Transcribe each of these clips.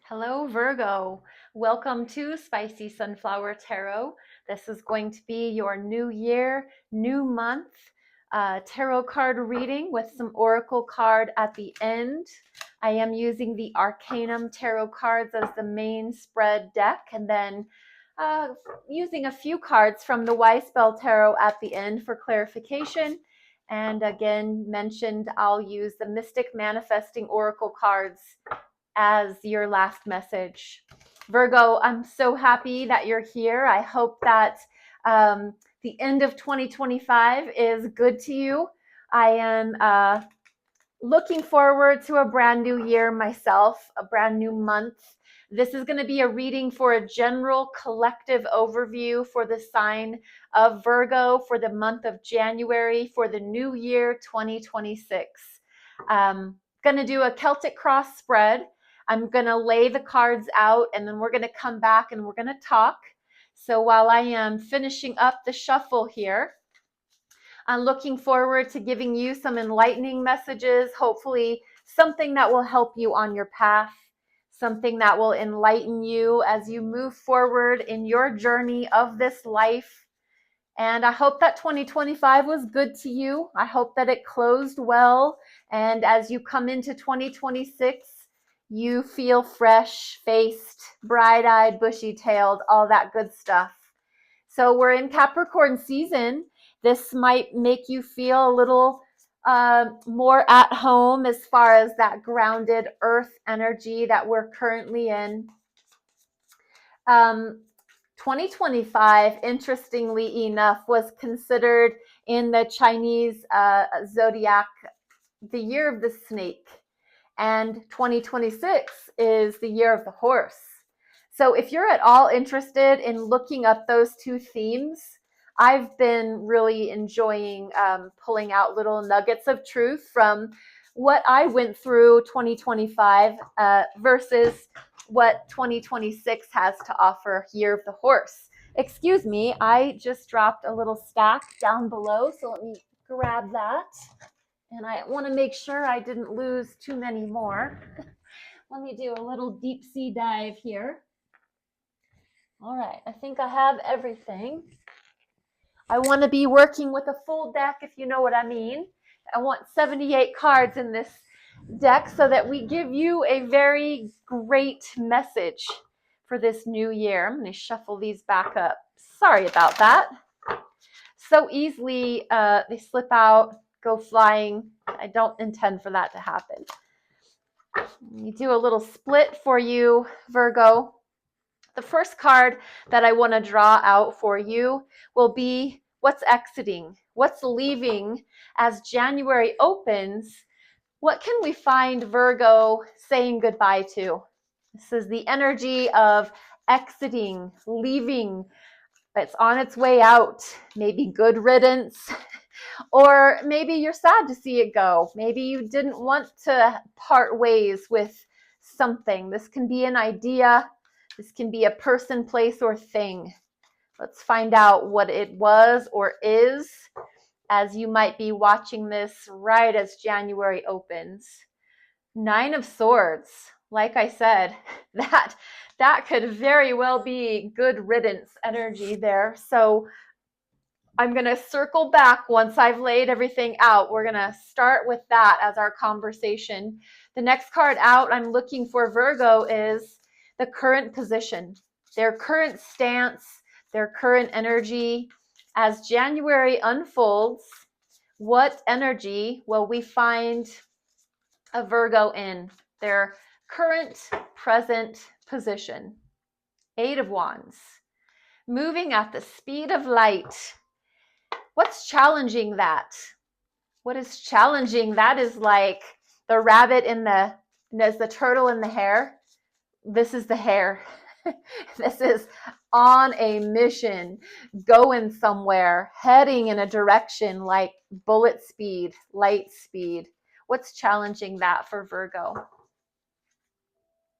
Hello, Virgo. Welcome to Spicy Sunflower Tarot. This is going to be your new year, new month tarot card reading with some oracle card at the end. I am using the Arcanum tarot cards as the main spread deck, and then using a few cards from the Wise Spell Tarot at the end for clarification. And again, mentioned I'll use the Mystic Manifesting Oracle cards as your last message. Virgo, I'm so happy that you're here. I hope that the end of 2025 is good to you. I am looking forward to a brand new year myself, a brand new month. This is going to be a reading for a general collective overview for the sign of Virgo for the month of January for the new year 2026. Going to do a Celtic cross spread. I'm going to lay the cards out and then we're going to come back and we're going to talk. So while I am finishing up the shuffle here, I'm looking forward to giving you some enlightening messages, hopefully something that will help you on your path, something that will enlighten you as you move forward in your journey of this life. And I hope that 2025 was good to you. I hope that it closed well. And as you come into 2026, you feel fresh-faced, bright-eyed, bushy-tailed, all that good stuff. So we're in Capricorn season. This might make you feel a little more at home as far as that grounded earth energy that we're currently in. 2025, interestingly enough, was considered in the Chinese zodiac the year of the snake. And 2026 is the year of the horse. So if you're at all interested in looking up those two themes, I've been really enjoying pulling out little nuggets of truth from what I went through 2025 versus what 2026 has to offer, year of the horse. Excuse me, I just dropped a little stack down below, so let me grab that. And I want to make sure I didn't lose too many more. Let me do a little deep sea dive here. All right, I think I have everything. I want to be working with a full deck, if you know what I mean. I want 78 cards in this deck so that we give you a very great message for this new year. I'm going to shuffle these back up. Sorry about that. So easily they slip out, go flying. I don't intend for that to happen. Let me do a little split for you, Virgo. The first card that I want to draw out for you will be what's exiting, what's leaving as January opens. What can we find Virgo saying goodbye to? This is the energy of exiting, leaving. It's on its way out. Maybe good riddance. Or maybe you're sad to see it go. Maybe you didn't want to part ways with something. This can be an idea. This can be a person, place, or thing. Let's find out what it was or is as you might be watching this right as January opens. 9 of Swords. Like I said, that could very well be good riddance energy there. So I'm going to circle back once I've laid everything out. We're going to start with that as our conversation. The next card out I'm looking for, Virgo, is the current position, their current stance, their current energy. As January unfolds, what energy will we find a Virgo in? Their current, present position. 8 of Wands. Moving at the speed of light. What's challenging that? What is challenging that is like the rabbit in the, there's the turtle in the hare. This is the hare. This is on a mission, going somewhere, heading in a direction like bullet speed, light speed. What's challenging that for Virgo?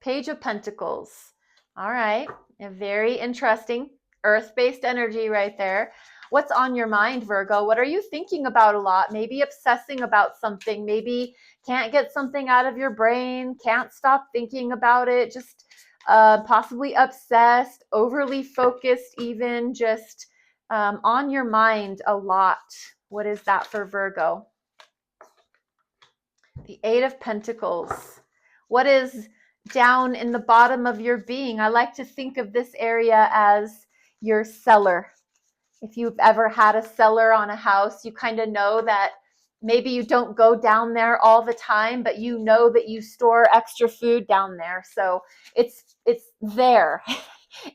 Page of Pentacles. All right, very interesting. Earth-based energy right there. What's on your mind, Virgo? What are you thinking about a lot? Maybe obsessing about something. Maybe can't get something out of your brain, can't stop thinking about it, just possibly obsessed, overly focused, even just on your mind a lot. What is that for Virgo? The Eight of Pentacles. What is down in the bottom of your being? I like to think of this area as your cellar. If you've ever had a cellar on a house, you kind of know that maybe you don't go down there all the time, but you know that you store extra food down there. So it's there.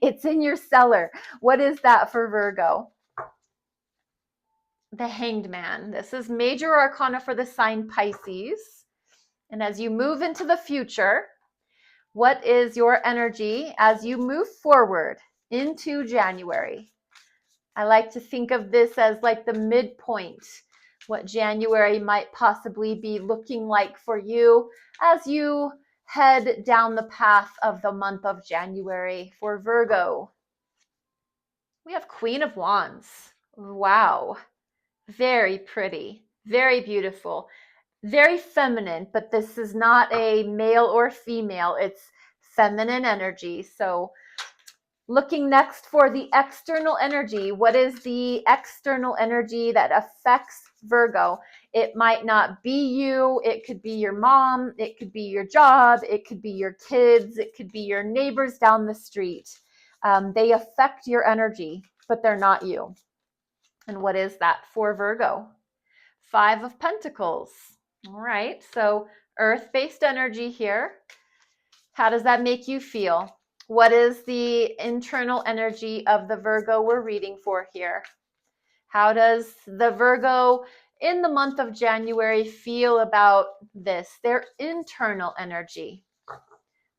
It's in your cellar. What is that for Virgo? The Hanged Man. This is major arcana for the sign Pisces. And as you move into the future, what is your energy as you move forward into January? I like to think of this as like the midpoint, what January might possibly be looking like for you as you head down the path of the month of January. For Virgo, we have Queen of Wands. Wow. Very pretty, very beautiful, very feminine, but this is not a male or female. It's feminine energy. So looking next for the external energy. What is the external energy that affects Virgo? It might not be you. It could be your mom. It could be your job. It could be your kids. It could be your neighbors down the street. They affect your energy, but they're not you. And what is that for Virgo? Five of Pentacles. All right, so earth-based energy here. How does that make you feel? What is the internal energy of the Virgo we're reading for here? How does the Virgo in the month of January feel about this, their internal energy?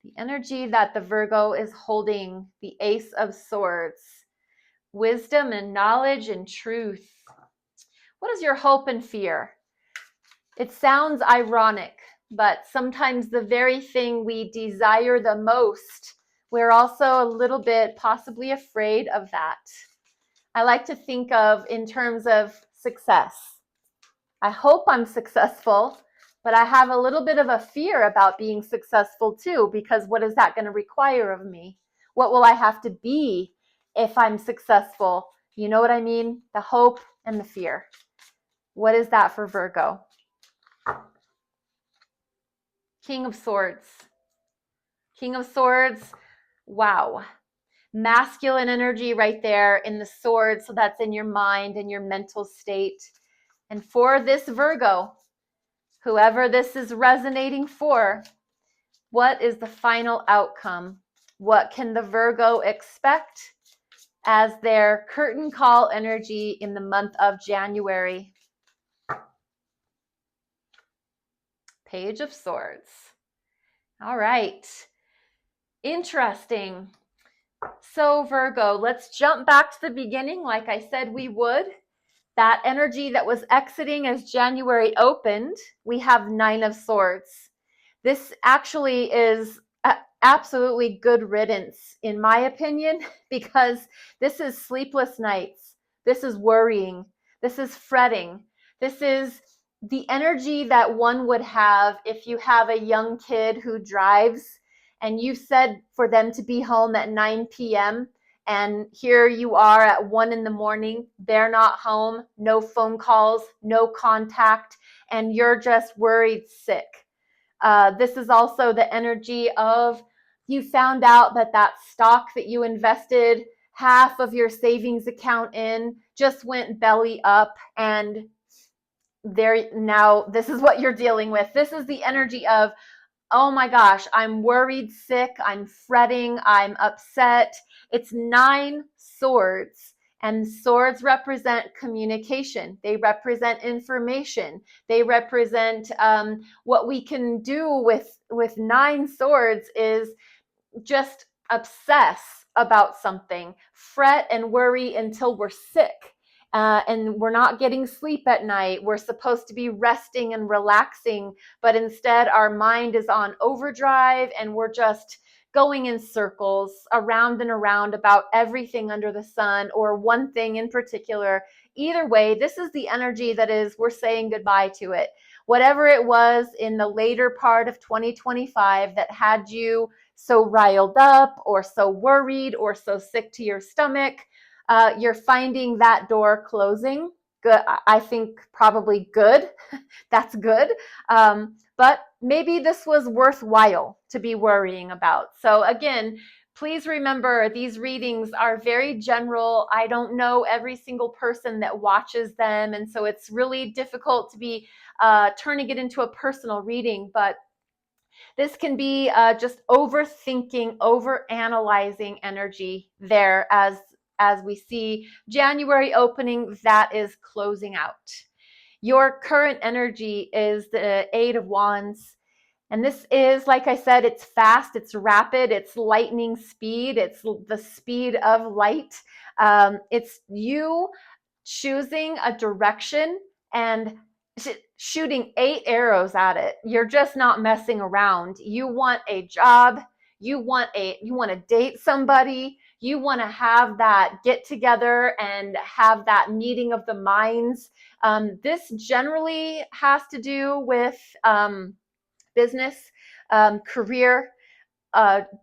The energy that the Virgo is holding, the Ace of Swords. Wisdom and knowledge and truth. What is your hope and fear? It sounds ironic, but sometimes the very thing we desire the most, we're also a little bit possibly afraid of that. I like to think of in terms of success. I hope I'm successful, but I have a little bit of a fear about being successful too, because what is that going to require of me? What will I have to be if I'm successful? You know what I mean? The hope and the fear. What is that for Virgo? King of Swords. King of Swords. Wow. Masculine energy right there in the sword. So that's in your mind and your mental state. And for this Virgo, whoever this is resonating for, what is the final outcome? What can the Virgo expect as their curtain call energy in the month of January? Page of Swords. All right. Interesting. So Virgo, let's jump back to the beginning like I said we would. That energy that was exiting as January opened, we have Nine of Swords. This actually is absolutely good riddance, in my opinion, because this is sleepless nights. This is worrying. This is fretting. This is the energy that one would have if you have a young kid who drives and you said for them to be home at 9 p.m. and here you are at 1 in the morning, they're not home, no phone calls, no contact, and you're just worried sick. This is also the energy of you found out that stock that you invested half of your savings account in just went belly up, and there now this is what you're dealing with. This is the energy of, oh my gosh, I'm worried sick, I'm fretting, I'm upset. It's Nine Swords. And swords represent communication. They represent information. They represent what we can do with Nine Swords is just obsess about something, fret and worry until we're sick. And we're not getting sleep at night. We're supposed to be resting and relaxing, but instead our mind is on overdrive and we're just going in circles around and around about everything under the sun or one thing in particular. Either way, this is the energy that is, we're saying goodbye to it. Whatever it was in the later part of 2025 that had you so riled up or so worried or so sick to your stomach, you're finding that door closing. Good. I think probably good. That's good. But maybe this was worthwhile to be worrying about. So again, please remember these readings are very general. I don't know every single person that watches them. And so it's really difficult to be turning it into a personal reading. But this can be just overthinking, overanalyzing energy there as we see January opening, that is closing out. Your current energy is the Eight of Wands. And this is, like I said, it's fast, it's rapid, it's lightning speed, it's the speed of light. It's you choosing a direction and shooting 8 arrows at it. You're just not messing around. You want a job, you want to date somebody, you want to have that get together and have that meeting of the minds. This generally has to do with business, career,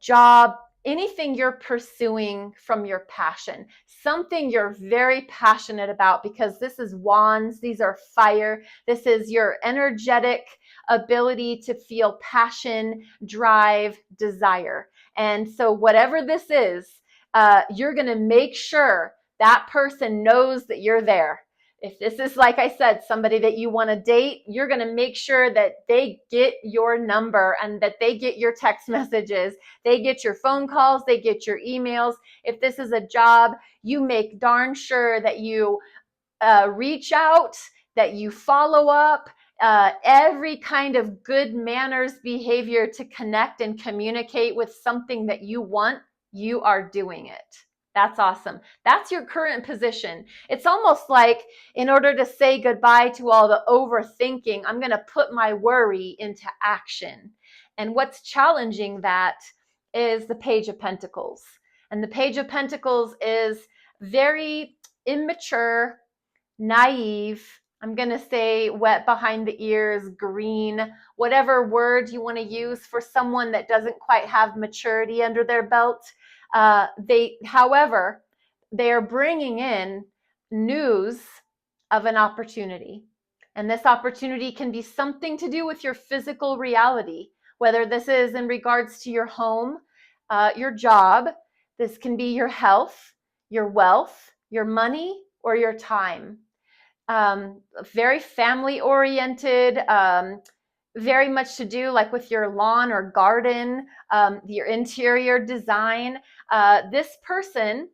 job, anything you're pursuing from your passion, something you're very passionate about, because this is wands, these are fire. This is your energetic ability to feel passion, drive, desire. And so whatever this is, you're going to make sure that person knows that you're there. If this is, like I said, somebody that you want to date, you're going to make sure that they get your number and that they get your text messages, they get your phone calls, they get your emails. If this is a job, you make darn sure that you reach out, that you follow up, every kind of good manners behavior to connect and communicate with something that you want, you are doing it. That's awesome. That's your current position. It's almost like, in order to say goodbye to all the overthinking, I'm going to put my worry into action. And what's challenging that is the Page of Pentacles. And the Page of Pentacles is very immature, naive. I'm going to say wet behind the ears, green, whatever word you want to use for someone that doesn't quite have maturity under their belt. However, they are bringing in news of an opportunity. And this opportunity can be something to do with your physical reality, whether this is in regards to your home, your job. This can be your health, your wealth, your money, or your time. Very family oriented, very much to do like with your lawn or garden, your interior design. This person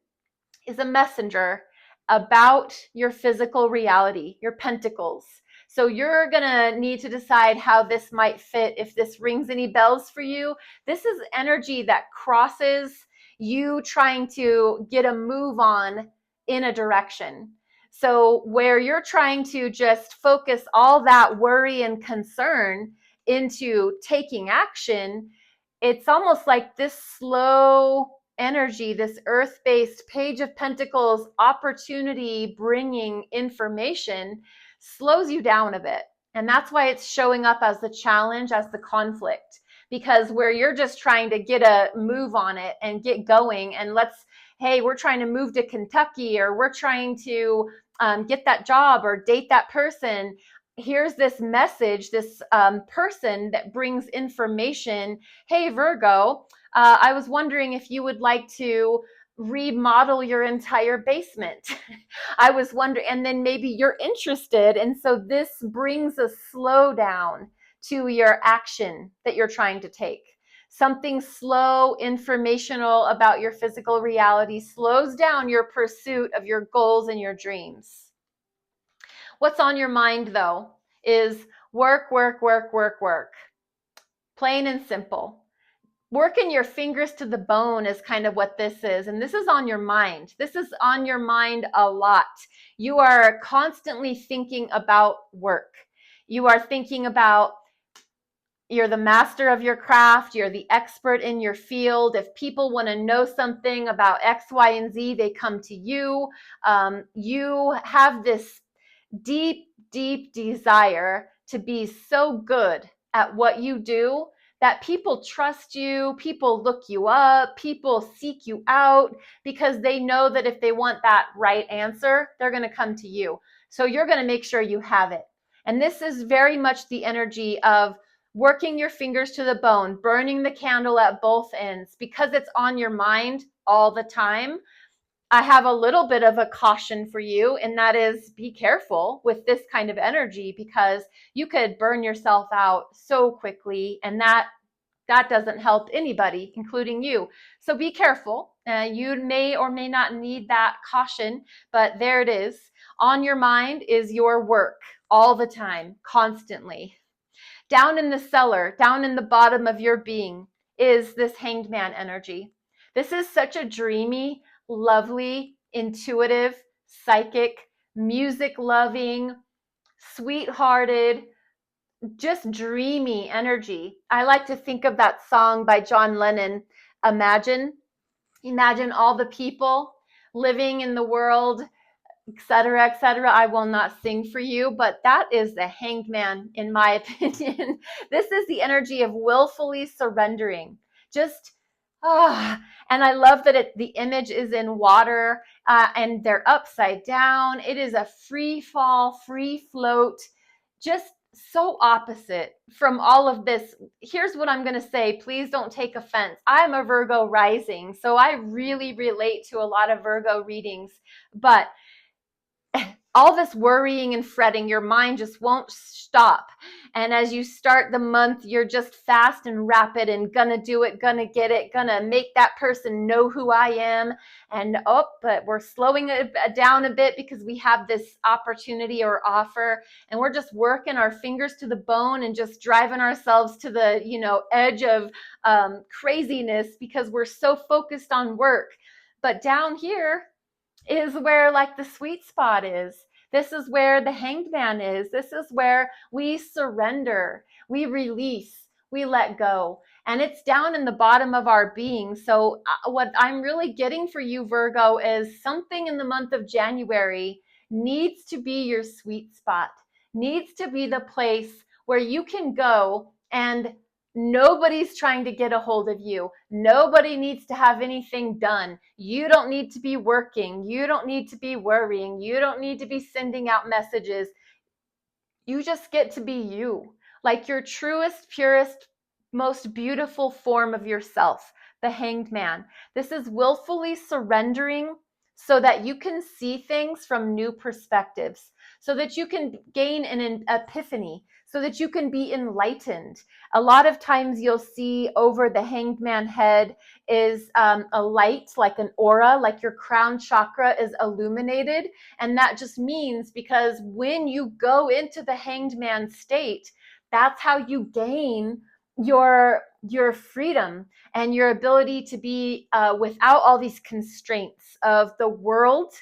is a messenger about your physical reality, your pentacles. So you're going to need to decide how this might fit, if this rings any bells for you. This is energy that crosses you trying to get a move on in a direction. So where you're trying to just focus all that worry and concern into taking action, it's almost like this slow energy, this earth-based Page of Pentacles opportunity bringing information slows you down a bit. And that's why it's showing up as the challenge, as the conflict, because where you're just trying to get a move on it and get going, and hey, we're trying to move to Kentucky, or we're trying to get that job or date that person. Here's this message, this person that brings information. Hey, Virgo, I was wondering if you would like to remodel your entire basement. I was wondering, and then maybe you're interested. And so this brings a slowdown to your action that you're trying to take. Something slow, informational about your physical reality slows down your pursuit of your goals and your dreams. What's on your mind, though, is work, work, work, work, work. Plain and simple. Working your fingers to the bone is kind of what this is. And this is on your mind. This is on your mind a lot. You are constantly thinking about work. You are thinking about You're the master of your craft. You're the expert in your field. If people want to know something about X, Y, and Z, they come to you. You have this deep, deep desire to be so good at what you do that people trust you, people look you up, people seek you out because they know that if they want that right answer, they're going to come to you. So you're going to make sure you have it. And this is very much the energy of working your fingers to the bone, burning the candle at both ends because it's on your mind all the time. I have a little bit of a caution for you, and that is be careful with this kind of energy because you could burn yourself out so quickly, and that doesn't help anybody, including you. So be careful. You may or may not need that caution, but there it is. On your mind is your work all the time, constantly. Down in the cellar, down in the bottom of your being is this hanged man energy. This is such a dreamy, lovely, intuitive, psychic, music loving, sweethearted, just dreamy energy. I like to think of that song by John Lennon, Imagine. Imagine all the people living in the world, etc., etc. I will not sing for you, but that is the hanged man, in my opinion. This is the energy of willfully surrendering. Just, and I love that the image is in water and they're upside down. It is a free fall, free float, just so opposite from all of this. Here's what I'm going to say. Please don't take offense. I'm a Virgo rising, so I really relate to a lot of Virgo readings, but all this worrying and fretting, your mind just won't stop. And as you start the month, you're just fast and rapid and gonna do it, gonna get it, gonna make that person know who I am. And but we're slowing it down a bit because we have this opportunity or offer, and we're just working our fingers to the bone and just driving ourselves to the edge of craziness because we're so focused on work. But down here is where like the sweet spot is. This is where the hanged man is. This is where we surrender, we release, we let go. And it's down in the bottom of our being. So what I'm really getting for you, Virgo, is something in the month of January needs to be your sweet spot, needs to be the place where you can go and nobody's trying to get a hold of you. Nobody needs to have anything done. You don't need to be working. You don't need to be worrying. You don't need to be sending out messages. You just get to be you, like your truest, purest, most beautiful form of yourself, the hanged man. This is willfully surrendering so that you can see things from new perspectives, so that you can gain an epiphany, so that you can be enlightened. A lot of times you'll see over the hanged man head is a light, like an aura, like your crown chakra is illuminated. And that just means because when you go into the hanged man state, that's how you gain your freedom and your ability to be without all these constraints of the world.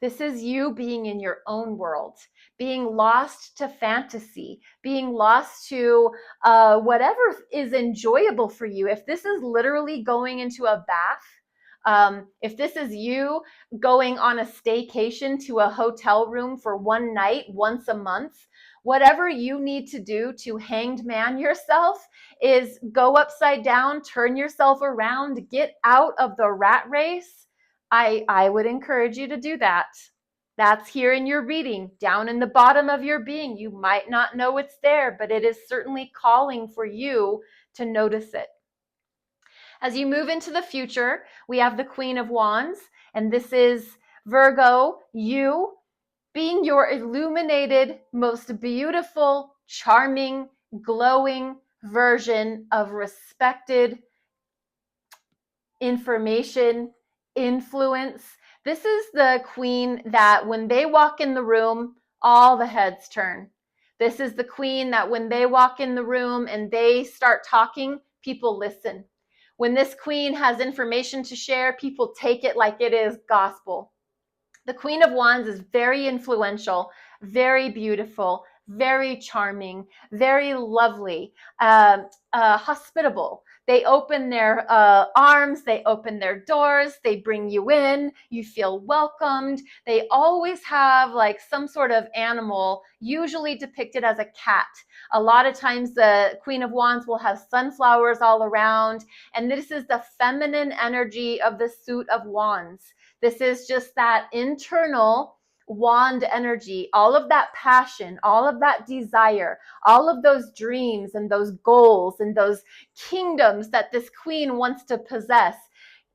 This is you being in your own world, being lost to fantasy, being lost to whatever is enjoyable for you. If this is literally going into a bath, if this is you going on a staycation to a hotel room for one night once a month, whatever you need to do to hanged man yourself is go upside down, turn yourself around, get out of the rat race. I would encourage you to do that. That's here in your reading, down in the bottom of your being. You might not know it's there, but it is certainly calling for you to notice it. As you move into the future, we have the Queen of Wands, and this is Virgo, you being your illuminated, most beautiful, charming, glowing version of respected information, influence. This is the queen that when they walk in the room, all the heads turn. This is the queen that when they walk in the room and they start talking, people listen. When this queen has information to share, people take it like it is gospel. The Queen of Wands is very influential, very beautiful, very charming, very lovely, hospitable. They open their arms, they open their doors, they bring you in, you feel welcomed. They always have like some sort of animal, usually depicted as a cat. A lot of times the Queen of Wands will have sunflowers all around, and this is the feminine energy of the suit of wands. This is just that internal wand energy, all of that passion, all of that desire, all of those dreams and those goals and those kingdoms that this queen wants to possess,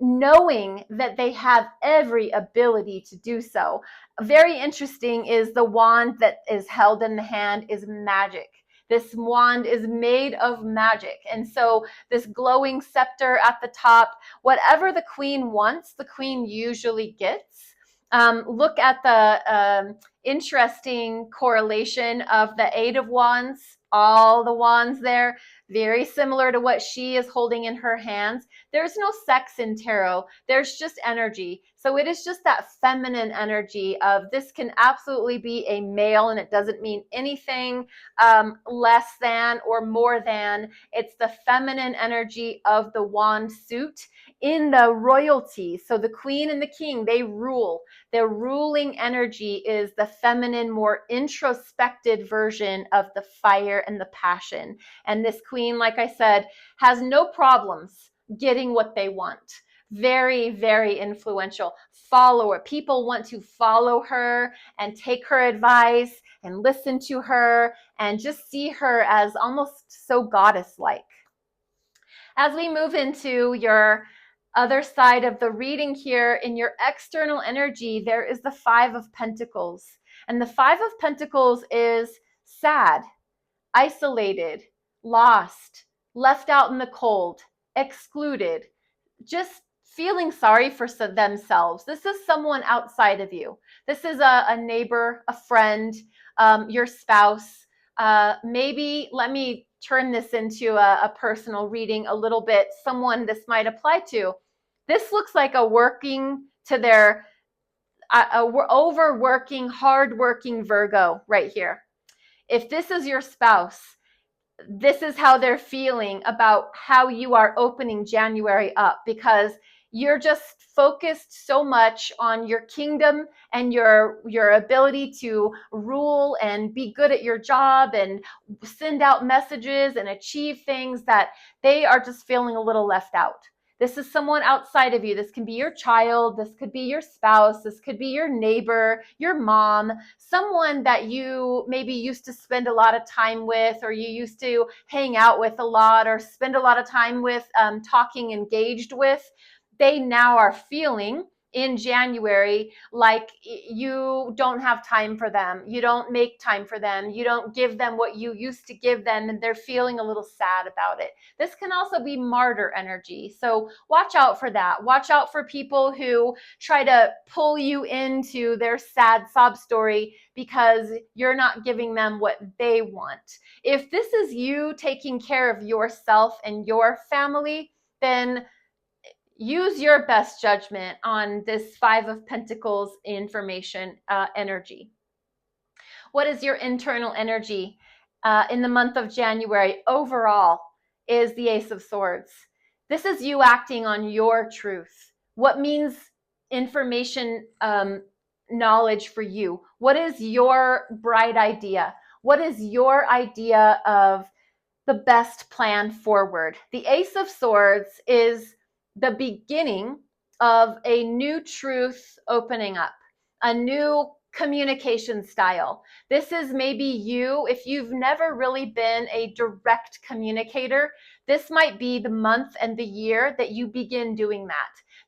knowing that they have every ability to do so. Very interesting is the wand that is held in the hand is magic. This wand is made of magic. And so this glowing scepter at the top, whatever the queen wants, the queen usually gets. Look at the interesting correlation of the Eight of Wands, all the wands there, very similar to what she is holding in her hands. There's no sex in tarot. There's just energy. So it is just that feminine energy of this can absolutely be a male, and it doesn't mean anything less than or more than. It's the feminine energy of the wand suit in the royalty. So the queen and the king, they rule. Their ruling energy is the feminine, more introspected version of the fire and the passion. And this queen, like I said, has no problems getting what they want. Very, very influential. Follower. People want to follow her and take her advice and listen to her and just see her as almost so goddess-like. As we move into your other side of the reading here, in your external energy, there is the Five of Pentacles. And the Five of Pentacles is sad, isolated, lost, left out in the cold, excluded, just feeling sorry for themselves. This is someone outside of you. This is a neighbor, a friend, your spouse. Maybe let me turn this into a personal reading a little bit. Someone this might apply to. This looks like a working to their overworking, hardworking Virgo right here. If this is your spouse, this is how they're feeling about how you are opening January up, because you're just focused so much on your kingdom and your ability to rule and be good at your job and send out messages and achieve things that they are just feeling a little left out. This is someone outside of you. This can be your child. This could be your spouse. This could be your neighbor, your mom, someone that you maybe used to spend a lot of time with, or you used to hang out with a lot or spend a lot of time with, talking, engaged with. They now are feeling in January like you don't have time for them. You don't make time for them. You don't give them what you used to give them, and they're feeling a little sad about it. This can also be martyr energy. So watch out for that. Watch out for people who try to pull you into their sad sob story because you're not giving them what they want. If this is you taking care of yourself and your family, then use your best judgment on this Five of Pentacles information energy. What is your internal energy in the month of January overall is the Ace of Swords. This is you acting on your truth. What means information knowledge for you? What is your bright idea? What is your idea of the best plan forward? The Ace of Swords is the beginning of a new truth opening up, a new communication style. This is maybe you, if you've never really been a direct communicator, this might be the month and the year that you begin doing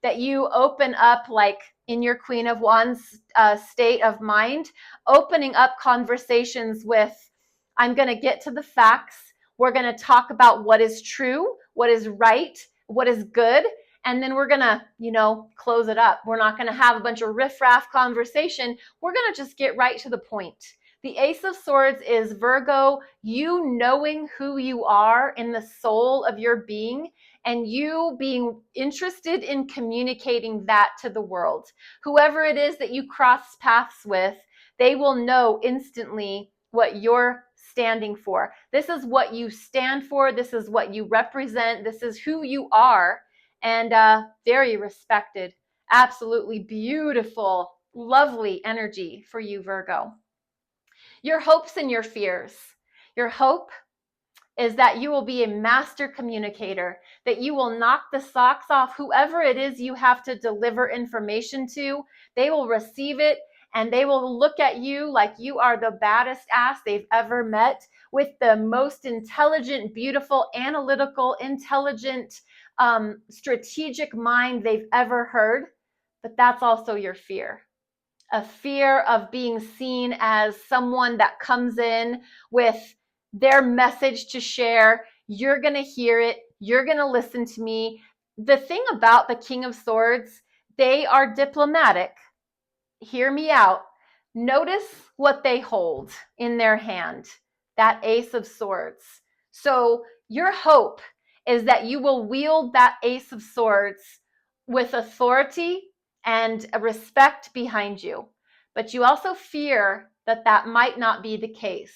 that you open up, like in your Queen of Wands state of mind, opening up conversations with, I'm going to get to the facts. We're going to talk about what is true, what is right, what is good, and then we're going to, close it up. We're not going to have a bunch of riffraff conversation. We're going to just get right to the point. The Ace of Swords is Virgo, you knowing who you are in the soul of your being, and you being interested in communicating that to the world. Whoever it is that you cross paths with, they will know instantly what you're standing for. This is what you stand for. This is what you represent. This is who you are. And very respected. Absolutely beautiful, lovely energy for you, Virgo. Your hopes and your fears. Your hope is that you will be a master communicator, that you will knock the socks off whoever it is you have to deliver information to. They will receive it and they will look at you like you are the baddest ass they've ever met, with the most intelligent, beautiful, analytical, intelligent, strategic mind they've ever heard. But that's also your fear. A fear of being seen as someone that comes in with their message to share. You're going to hear it. You're going to listen to me. The thing about the King of Swords, they are diplomatic. Hear me out. Notice what they hold in their hand, that Ace of Swords. So your hope is that you will wield that Ace of Swords with authority and respect behind you. But you also fear that that might not be the case.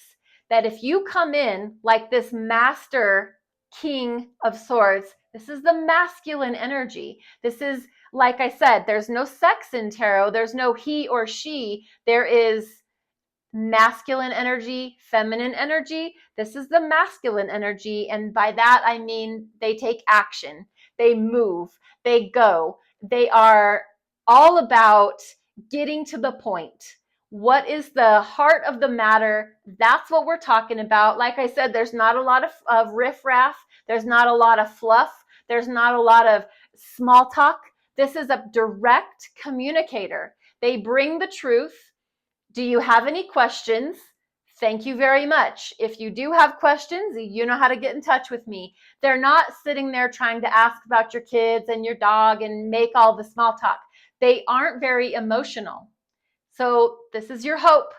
That if you come in like this master King of Swords, this is the masculine energy. This is, like I said, there's no sex in tarot. There's no he or she. There is masculine energy, feminine energy. This is the masculine energy. And by that, I mean they take action, they move, they go. They are all about getting to the point. What is the heart of the matter? That's what we're talking about. Like I said, there's not a lot of riffraff. There's not a lot of fluff. There's not a lot of small talk. This is a direct communicator. They bring the truth. Do you have any questions? Thank you very much. If you do have questions, you know how to get in touch with me. They're not sitting there trying to ask about your kids and your dog and make all the small talk. They aren't very emotional. So this is your hope,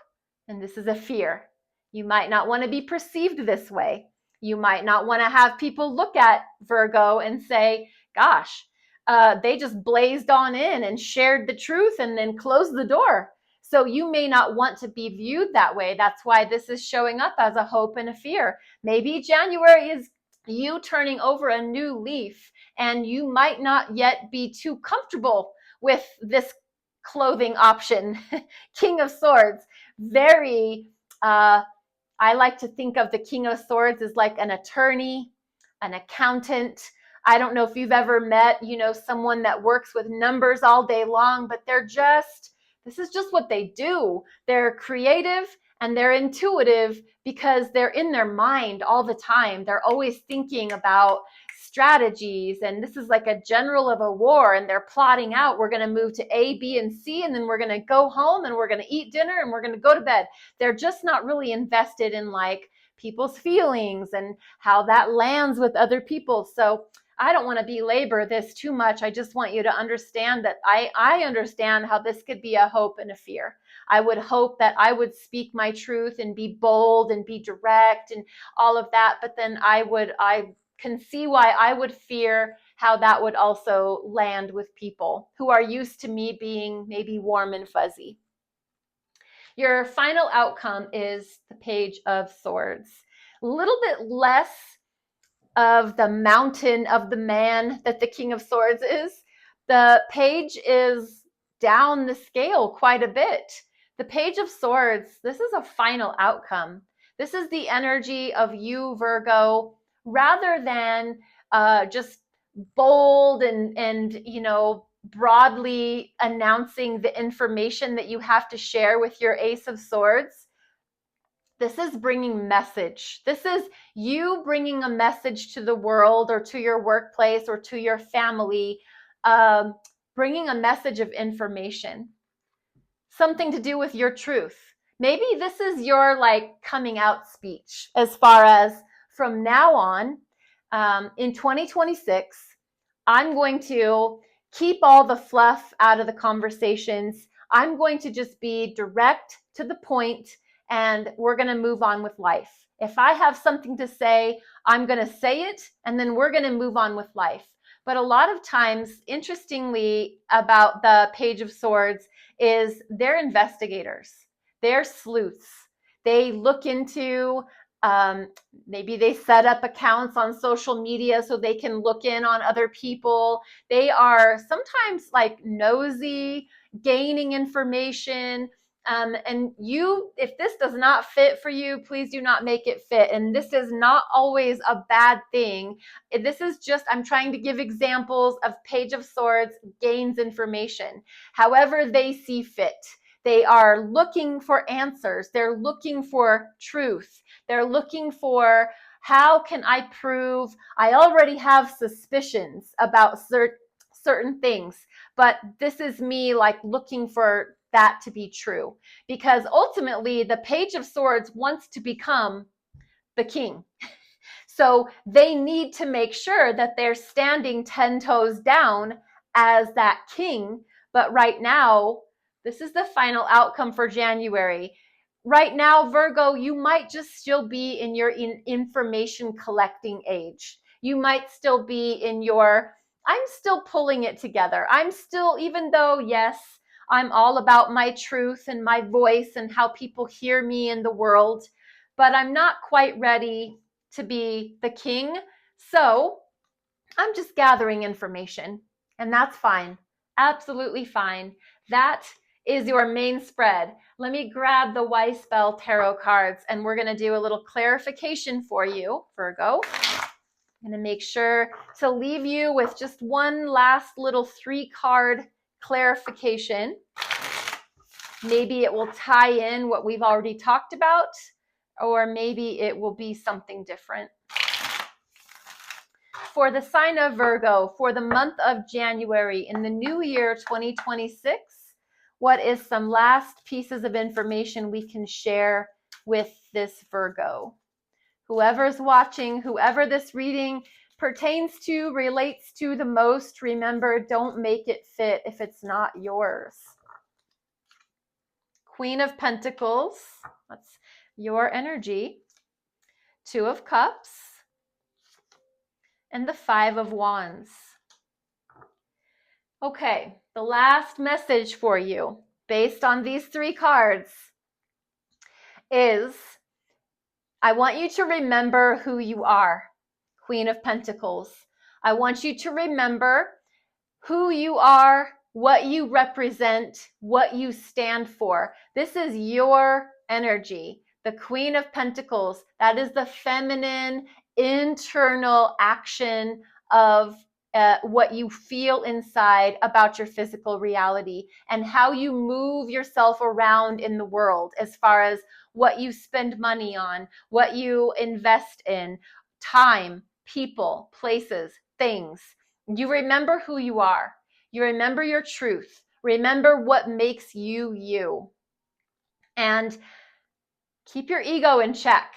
and this is a fear. You might not want to be perceived this way. You might not want to have people look at Virgo and say, gosh, they just blazed on in and shared the truth and then closed the door. So you may not want to be viewed that way. That's why this is showing up as a hope and a fear. Maybe January is you turning over a new leaf, and you might not yet be too comfortable with this clothing option. King of Swords, very, I like to think of the King of Swords as like an attorney, an accountant. I don't know if you've ever met, someone that works with numbers all day long, but this is just what they do. They're creative and they're intuitive because they're in their mind all the time. They're always thinking about strategies, and this is like a general of a war, and they're plotting out, we're going to move to A, B, and C, and then we're going to go home and we're going to eat dinner and we're going to go to bed. They're just not really invested in like people's feelings and how that lands with other people. So I don't want to belabor this too much. I just want you to understand that I understand how this could be a hope and a fear. I would hope that I would speak my truth and be bold and be direct and all of that, but then I can see why I would fear how that would also land with people who are used to me being maybe warm and fuzzy. Your final outcome is the Page of Swords. A little bit less of the mountain of the man that the King of Swords is. The page is down the scale quite a bit. The Page of Swords, this is a final outcome. This is the energy of you, Virgo, rather than just bold and broadly announcing the information that you have to share with your Ace of Swords. This is bringing message. This is you bringing a message to the world or to your workplace or to your family, bringing a message of information, something to do with your truth. Maybe this is your like coming out speech as far as from now on, in 2026, I'm going to keep all the fluff out of the conversations. I'm going to just be direct to the point, and we're going to move on with life. If I have something to say, I'm going to say it, and then we're going to move on with life. But a lot of times, interestingly, about the Page of Swords is they're investigators. They're sleuths. They look into, maybe they set up accounts on social media so they can look in on other people. They are sometimes like nosy, gaining information. And if this does not fit for you, please do not make it fit. And this is not always a bad thing. This is just, I'm trying to give examples of Page of Swords gains information, however they see fit. They are looking for answers. They're looking for truth. They're looking for, how can I prove? I already have suspicions about certain things, but this is me like looking for that to be true, because ultimately the Page of Swords wants to become the king. So they need to make sure that they're standing 10 toes down as that king. But right now, this is the final outcome for January. Right now, Virgo, you might just still be in your information collecting age. You might still be in your, I'm still pulling it together. I'm still, even though, yes, I'm all about my truth and my voice and how people hear me in the world, but I'm not quite ready to be the king. So I'm just gathering information, and that's fine. Absolutely fine. That is your main spread. Let me grab the Weiss Bell Tarot cards, and we're going to do a little clarification for you, Virgo. I'm going to make sure to leave you with just one last little 3-card clarification. Maybe it will tie in what we've already talked about, or maybe it will be something different. For the sign of Virgo, for the month of January in the new year 2026, what is some last pieces of information we can share with this Virgo? Whoever's watching, whoever this reading pertains to, relates to the most, remember, don't make it fit if it's not yours. Queen of Pentacles, that's your energy. 2 of Cups, and the 5 of Wands. Okay, the last message for you, based on these 3 cards, is I want you to remember who you are, Queen of Pentacles. I want you to remember who you are, what you represent, what you stand for. This is your energy. The Queen of Pentacles, that is the feminine, internal action of what you feel inside about your physical reality and how you move yourself around in the world, as far as what you spend money on, what you invest in, time, people, places, things. You remember who you are. You remember your truth. Remember what makes you you. And keep your ego in check.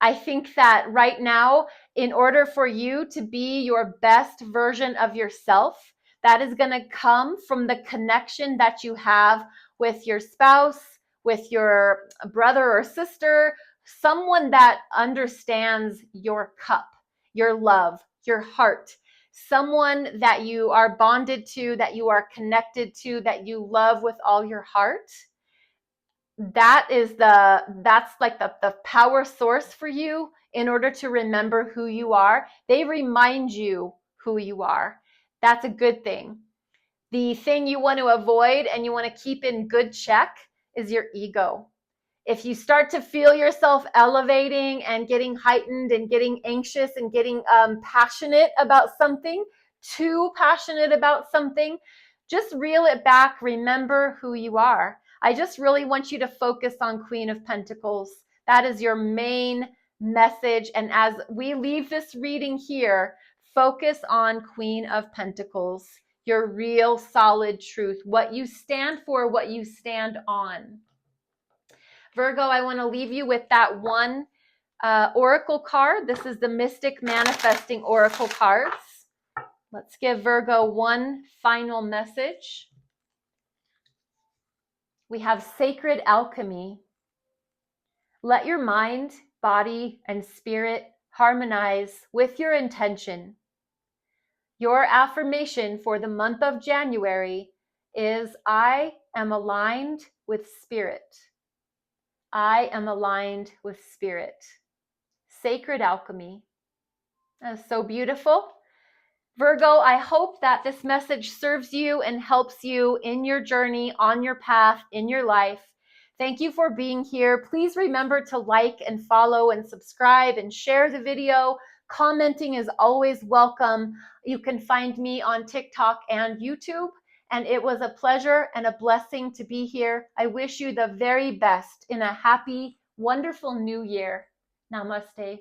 I think that right now, in order for you to be your best version of yourself, that is going to come from the connection that you have with your spouse, with your brother or sister, someone that understands your cup, your love, your heart, someone that you are bonded to, that you are connected to, that you love with all your heart. That's like the power source for you in order to remember who you are. They remind you who you are. That's a good thing. The thing you want to avoid and you want to keep in good check is your ego. If you start to feel yourself elevating and getting heightened and getting anxious and getting passionate about something, too passionate about something, just reel it back. Remember who you are. I just really want you to focus on Queen of Pentacles. That is your main message. And as we leave this reading here, focus on Queen of Pentacles, your real solid truth, what you stand for, what you stand on. Virgo, I want to leave you with that one oracle card. This is the Mystic Manifesting Oracle cards. Let's give Virgo one final message. We have Sacred Alchemy. Let your mind, body, and spirit harmonize with your intention. Your affirmation for the month of January is, I am aligned with spirit. I am aligned with spirit. Sacred alchemy. That's so beautiful. Virgo, I hope that this message serves you and helps you in your journey, on your path, in your life. Thank you for being here. Please remember to like and follow and subscribe and share the video. Commenting is always welcome. You can find me on TikTok and YouTube. And it was a pleasure and a blessing to be here. I wish you the very best in a happy, wonderful new year. Namaste.